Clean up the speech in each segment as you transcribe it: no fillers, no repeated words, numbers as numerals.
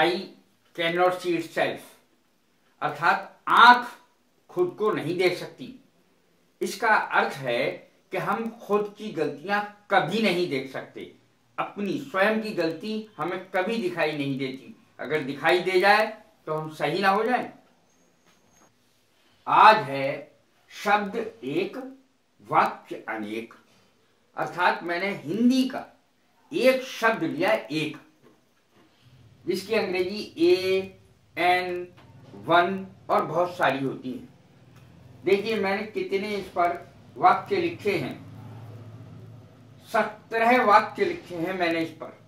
I can not see it self, अर्थात आंख खुद को नहीं देख सकती। इसका अर्थ है कि हम खुद की गलतियां कभी नहीं देख सकते। अपनी स्वयं की गलती हमें कभी दिखाई नहीं देती। अगर दिखाई दे जाए तो हम सही ना हो जाए। आज है शब्द एक वाक्य अनेक, अर्थात मैंने हिंदी का एक शब्द लिया, एक, जिसकी अंग्रेजी ए, एन, वन और बहुत सारी होती है। देखिए मैंने कितने इस पर वाक्य लिखे हैं, 17 वाक्य लिखे हैं मैंने इस पर,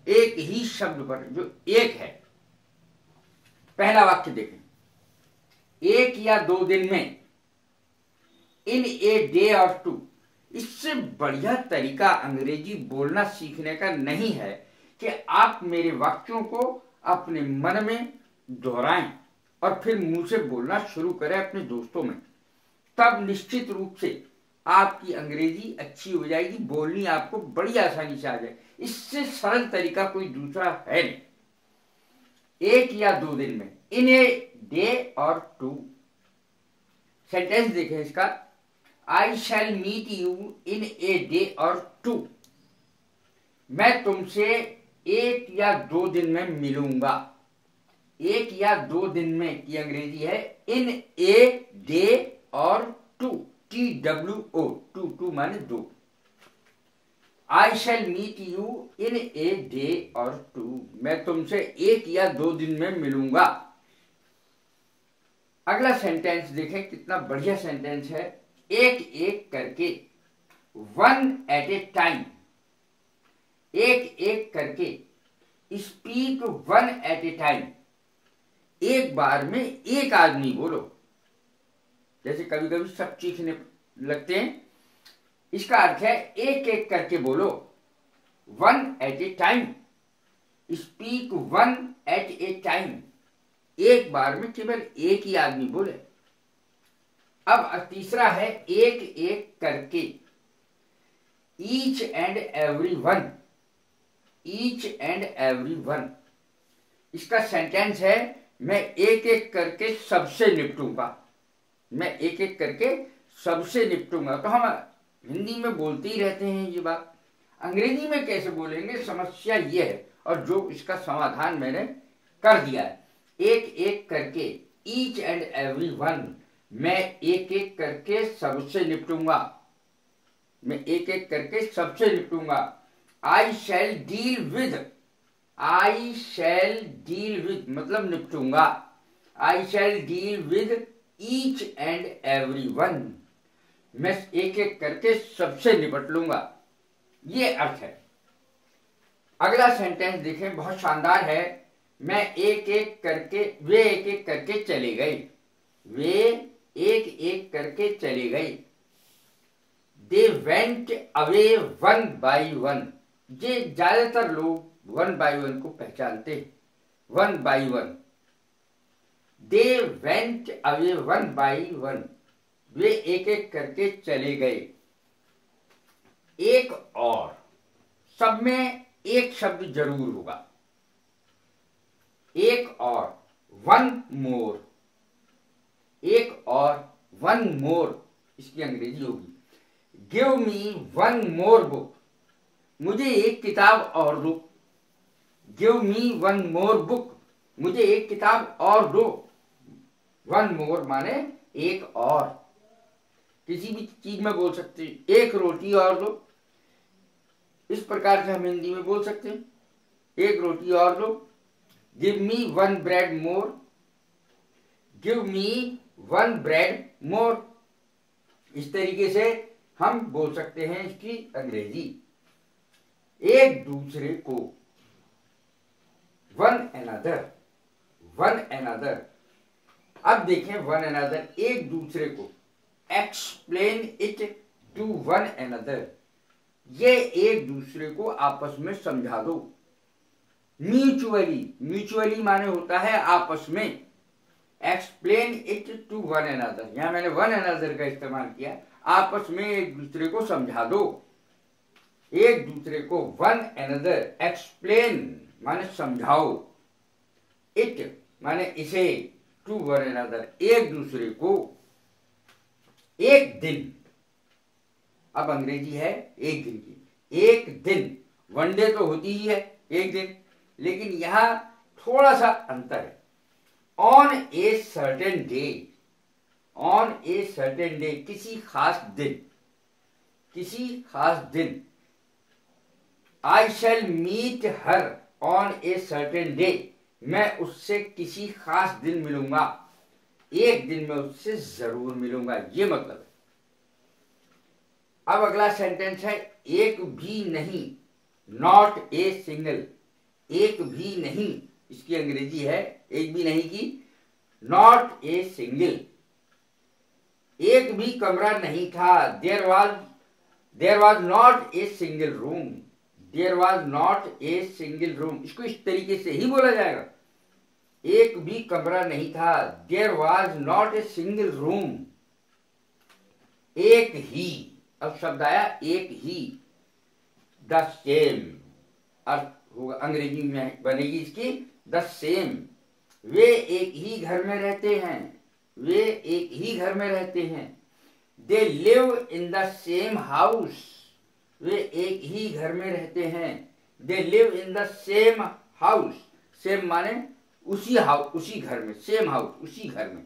एक ही शब्द पर जो एक है। पहला वाक्य देखें, एक या 2 दिन में, इन ए डे और 2। इससे बढ़िया तरीका अंग्रेजी बोलना सीखने का नहीं है कि आप मेरे वाक्यों को अपने मन में दोहराएं और फिर मुंह से बोलना शुरू करें अपने दोस्तों में। तब निश्चित रूप से आपकी अंग्रेजी अच्छी हो जाएगी, बोलनी आपको बड़ी आसानी से आ जाए। इससे सरल तरीका कोई दूसरा है नहीं। एक या 2 दिन में, इन ए डे और 2। सेंटेंस देखें इसका, I shall meet you in a day और 2। मैं तुमसे 1 या 2 दिन में मिलूंगा। 1 या 2 दिन में की अंग्रेजी है इन ए डे और 2, TWO, 2 माने 2। I shall meet you in a day और 2। मैं तुमसे 1 या 2 दिन में मिलूंगा। अगला सेंटेंस देखें, कितना बढ़िया सेंटेंस है। एक एक करके, 1 at a टाइम। एक एक करके, स्पीक 1 at a टाइम। एक बार में एक आदमी बोलो। जैसे कभी कभी सब चीखने लगते हैं, इसका अर्थ है एक एक करके बोलो, 1 at a time. Speak 1 at a time. एक बार में केवल एक ही आदमी बोले। अब तीसरा है एक एक करके, each and every one. Each and every one, इसका सेंटेंस है मैं एक एक करके सबसे निपटूंगा। मैं एक एक करके सबसे निपटूंगा। तो हम हिंदी में बोलते ही रहते हैं ये बात, अंग्रेजी में कैसे बोलेंगे, समस्या ये है। और जो इसका समाधान मैंने कर दिया है, एक एक करके, ईच एंड एवरी वन, मैं एक एक करके सबसे निपटूंगा। मैं एक एक करके सबसे निपटूंगा। I shall deal with, I shall deal with मतलब निपटूंगा। I shall deal with each and every one, मैं एक एक करके सबसे निपट लूंगा। ये अर्थ है। अगला सेंटेंस देखें, बहुत शानदार है। मैं एक एक करके, वे एक एक करके चले गए। वे एक एक करके चले गए। They went away 1 by 1। ये ज्यादातर लोग 1 by 1 को पहचानते हैं, 1 by 1। They went away 1 by 1, वे एक एक करके चले गए। एक और, सब में एक शब्द जरूर होगा। एक और, 1 more। एक और, 1 more, इसकी अंग्रेजी होगी गिव मी 1 more book। मुझे एक किताब और दो। गिव मी 1 more book, मुझे एक किताब और दो। 1 more माने एक और। किसी भी चीज में बोल सकते हैं, एक रोटी और दो। इस प्रकार से हम हिंदी में बोल सकते हैं, एक रोटी और दो। Give me 1 bread more। Give me 1 bread more। इस तरीके से हम बोल सकते हैं इसकी अंग्रेजी। एक दूसरे को, वन अनदर, वन अनदर। अब देखें वन अनदर, एक दूसरे को, explain it to one another. ये एक दूसरे को आपस में समझा दो। म्यूचुअली, म्यूचुअली माने होता है आपस में। Explain it to one another, यहां मैंने वन अनदर का इस्तेमाल किया। आपस में एक दूसरे को समझा दो। एक दूसरे को वन अनदर, एक्सप्लेन माने समझाओ, इट माने इसे, टू वन अनदर एक दूसरे को, एक दिन, अब अंग्रेजी है एक दिन की, एक दिन, वन डे तो होती ही है एक दिन, लेकिन यहां थोड़ा सा अंतर है। On a certain day, on a certain day, किसी खास दिन, किसी खास दिन, I shall meet her on a certain day, मैं उससे किसी खास दिन मिलूंगा, एक दिन में उससे जरूर मिलूंगा, ये मतलब है। अब अगला सेंटेंस है एक भी नहीं, नॉट ए सिंगल, एक भी नहीं, इसकी अंग्रेजी है एक भी नहीं की नॉट ए सिंगल। एक भी कमरा नहीं था, there was not a single room, there was not a single room, इसको इस तरीके से ही बोला जाएगा, एक भी कमरा नहीं था, there was not a single room, एक ही, अब शब्द आया एक ही, द सेम, अर्थ होगा अंग्रेजी में बनेगी इसकी द सेम, वे एक ही घर में रहते हैं, वे एक ही घर में रहते हैं, they live in the same house, वे एक ही घर में रहते हैं, they live in the same house, same माने उसी हाउस, उसी घर में, सेम हाउस, उसी घर में,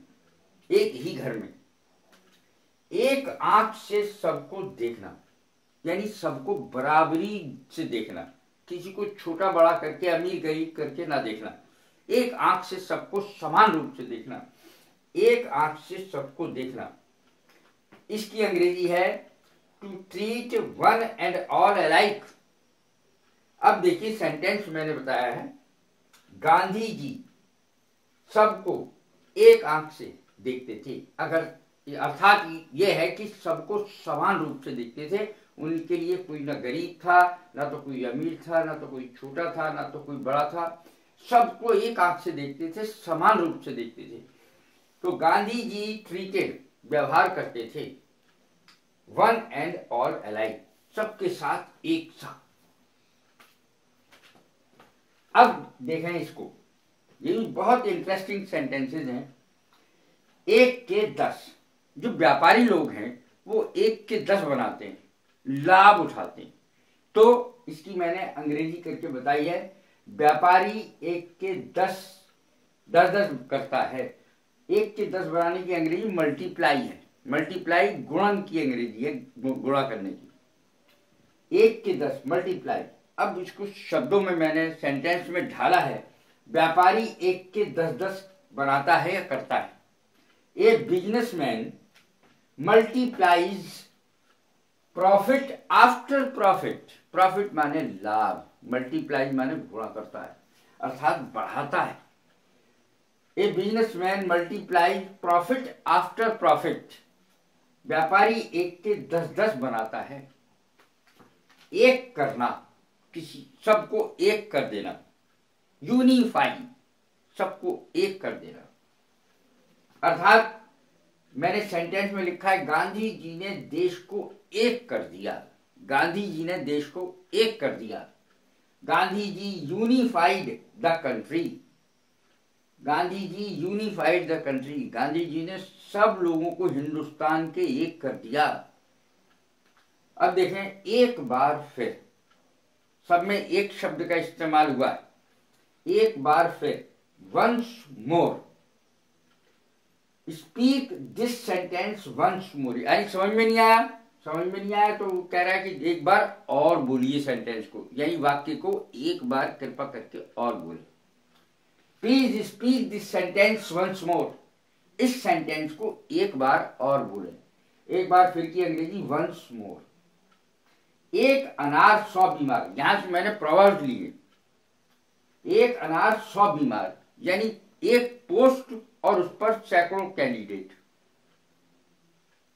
एक ही घर में। एक आंख से सबको देखना, यानी सबको बराबरी से देखना, किसी को छोटा बड़ा करके, अमीर गरीब करके ना देखना, एक आंख से सबको समान रूप से देखना, एक आंख से सबको देखना, इसकी अंग्रेजी है to treat one and all alike. अब देखिए सेंटेंस मैंने बताया है, गांधी जी सबको एक आंख से देखते थे, अगर अर्थात ये है कि सबको समान रूप से देखते थे, उनके लिए कोई ना गरीब था, ना तो कोई अमीर था, ना तो कोई छोटा था, ना तो कोई बड़ा था, सबको एक आंख से देखते थे, समान रूप से देखते थे। तो गांधी जी ट्रीटेड, व्यवहार करते थे, वन एंड ऑल अलाइक, सबके साथ एक साथ। अब देखें इसको, ये भी बहुत इंटरेस्टिंग सेंटेंसेस हैं। एक के 10, जो व्यापारी लोग हैं वो एक के 10 बनाते हैं, लाभ उठाते हैं, तो इसकी मैंने अंग्रेजी करके बताई है, व्यापारी एक के 10 करता है, एक के 10 बनाने की अंग्रेजी मल्टीप्लाई है, मल्टीप्लाई गुणन की अंग्रेजी है, गुणा करने की, एक के 10 मल्टीप्लाई। अब इसको शब्दों में मैंने सेंटेंस में ढाला है, व्यापारी एक के 10 बनाता है या करता है। A businessman multiplies profit after profit, profit माने लाभ, मल्टीप्लाइज माने गुणा करता है, अर्थात बढ़ाता है। A businessman multiplies profit after profit, व्यापारी एक के 10 बनाता है। एक करना, किसी सबको एक कर देना, यूनिफाई, सबको एक कर देना, अर्थात मैंने सेंटेंस में लिखा है गांधी जी ने देश को एक कर दिया, गांधी जी ने देश को एक कर दिया, Gandhi ji unified the country, Gandhi ji unified the country, Gandhi ji ने सब लोगों को हिंदुस्तान के एक कर दिया। अब देखें एक बार फिर, सब में एक शब्द का इस्तेमाल हुआ है, एक बार फिर, once more, speak this sentence once more, यानी समझ में नहीं आया, समझ में नहीं आया तो वो कह रहा है कि एक बार और बोलिए सेंटेंस को, यानी वाक्य को एक बार कृपा करके और बोले। Please speak this sentence once more, इस सेंटेंस को एक बार और बोले, एक बार फिर की अंग्रेजी वंस मोर। एक अनार 100 बीमार, यहां से मैंने प्रोवर्ब लिए, एक अनार 100 बीमार, यानी एक पोस्ट और उस पर सैकड़ों कैंडिडेट।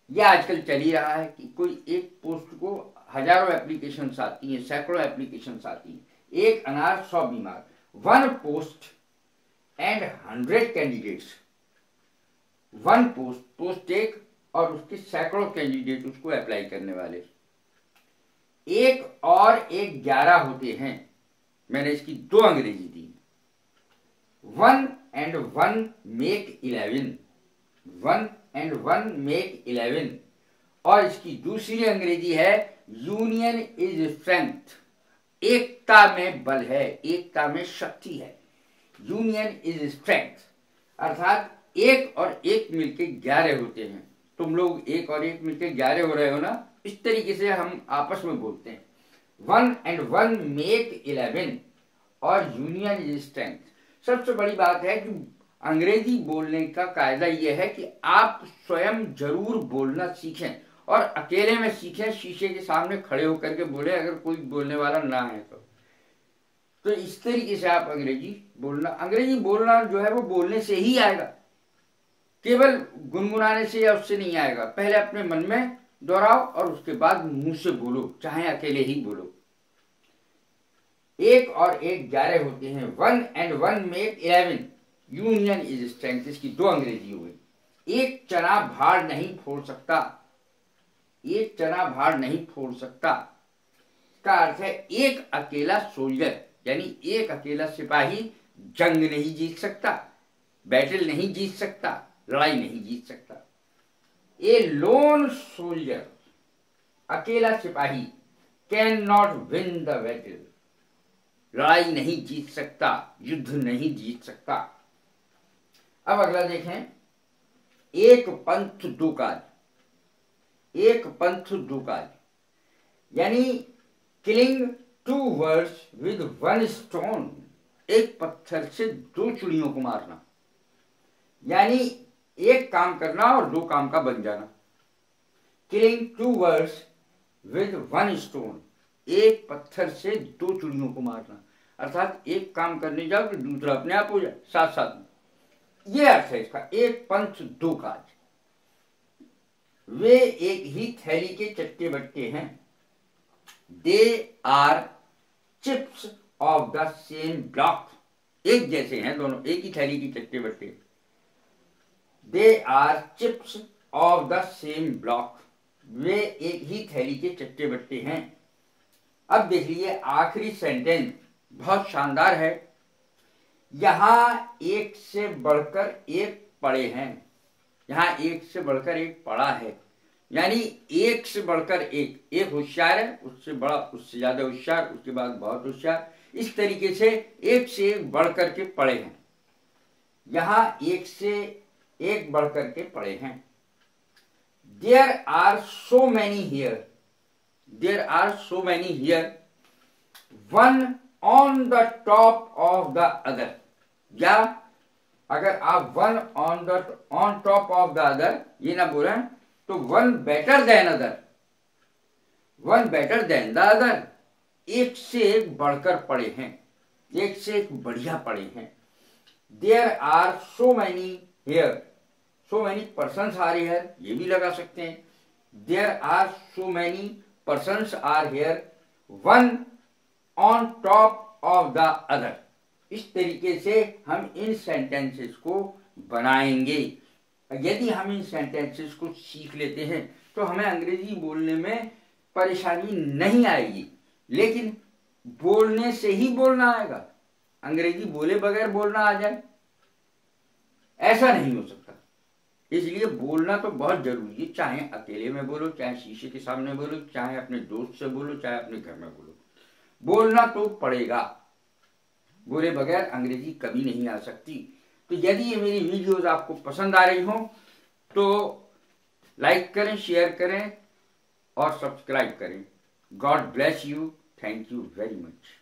यह आजकल चल ही रहा है कि कोई एक पोस्ट को हजारों एप्लीकेशंस आती हैं, सैकड़ों एप्लीकेशंस आती हैं। एक अनार 100 बीमार, one post and 100 candidates, one post, post एक और उसके सैकड़ों कैंडिडेट उसको अप्लाई करने वाले। एक और एक 11 होते हैं, मैंने इसकी 2 अंग्रेजी दी, 1 and 1 make 11, 1 and 1 make 11। और इसकी दूसरी अंग्रेजी है यूनियन इज स्ट्रेंथ, एकता में बल है, एकता में शक्ति है। यूनियन इज स्ट्रेंथ अर्थात एक और एक मिलके 11 होते हैं। तुम लोग एक और एक मिलके 11 हो रहे हो ना, इस तरीके से हम आपस में बोलते हैं। 1 and 1 make 11 और यूनियन इज स्ट्रेंथ। सबसे बड़ी बात है कि अंग्रेजी बोलने का कायदा यह है कि आप स्वयं जरूर बोलना सीखें और अकेले में सीखें, शीशे के सामने खड़े होकर के बोले, अगर कोई बोलने वाला ना है तो इस तरीके से आप अंग्रेजी बोलना जो है वो बोलने से ही आएगा, केवल गुनगुनाने से या उससे नहीं आएगा। पहले अपने मन में दोहराओ और उसके बाद मुंह से बोलो, चाहे अकेले ही बोलो। एक और एक 11 होते हैं। 1 and 1 make 11, union is strength. इसकी दो अंग्रेजी हो गई। एक चना भार नहीं फोड़ सकता, एक चना भार नहीं फोड़ सकता का अर्थ है एक अकेला सोल्जर, यानी एक अकेला सिपाही जंग नहीं जीत सकता, बैटल नहीं जीत सकता, लड़ाई नहीं जीत सकता। ए लोन सोल्जर, अकेला सिपाही, can not win the battle, लड़ाई नहीं जीत सकता, युद्ध नहीं जीत सकता। अब अगला देखें, एक पंथ दो काज, एक पंथ दो काज, यानी किलिंग 2 birds with 1 stone, एक पत्थर से 2 चिड़ियों को मारना, यानी एक काम करना और 2 काम का बन जाना। किलिंग 2 birds with 1 stone, एक पत्थर से 2 चिड़ियों को मारना, अर्थात एक काम करने जाओ तो दूसरा अपने आप हो जाए साथ साथ में। यह अर्थ है इसका, एक पंथ दो काज। वे एक ही थैली के चट्टे बट्टे हैं। They are chips of the same block, एक जैसे हैं दोनों, एक ही थैली की चट्टे बट्टे। They are chips of the same block, वे एक ही थैली के चट्टे बट्टे हैं। अब देख लीजिए आखिरी सेंटेंस बहुत शानदार है। यहां एक से बढ़कर एक पड़े हैं, यहां एक से बढ़कर एक पड़ा है, यानी एक से बढ़कर एक होशियार है, उससे बड़ा, उससे ज्यादा होशियार, उसके बाद बहुत होशियार, इस तरीके से एक बढ़कर के पड़े हैं। यहां एक से एक बढ़कर के पड़े हैं। There are so many here, there are so many here, one on the top of the other, या अगर आप one on top of the other ये ना बोलें तो one better than other, one better than the other, एक से एक बढ़कर पड़े हैं, एक से एक बढ़िया पड़े हैं। There are so many here, so many persons are here, ये भी लगा सकते हैं। There are so many persons are here, one on top of the other. इस तरीके से हम इन सेंटेंसेस को बनाएंगे। यदि हम इन सेंटेंसेस को सीख लेते हैं तो हमें अंग्रेजी बोलने में परेशानी नहीं आएगी, लेकिन बोलने से ही बोलना आएगा। अंग्रेजी बोले बगैर बोलना आ जाए ऐसा नहीं हो सकता। इसलिए बोलना तो बहुत जरूरी है, चाहे अकेले में बोलो, चाहे शीशे के सामने बोलो, चाहे अपने दोस्त से बोलो, चाहे अपने घर में बोलो, बोलना तो पड़ेगा। बोले बगैर अंग्रेजी कभी नहीं आ सकती। तो यदि ये मेरी वीडियोस आपको पसंद आ रही हो तो लाइक करें, शेयर करें और सब्सक्राइब करें। God bless you, thank you very much.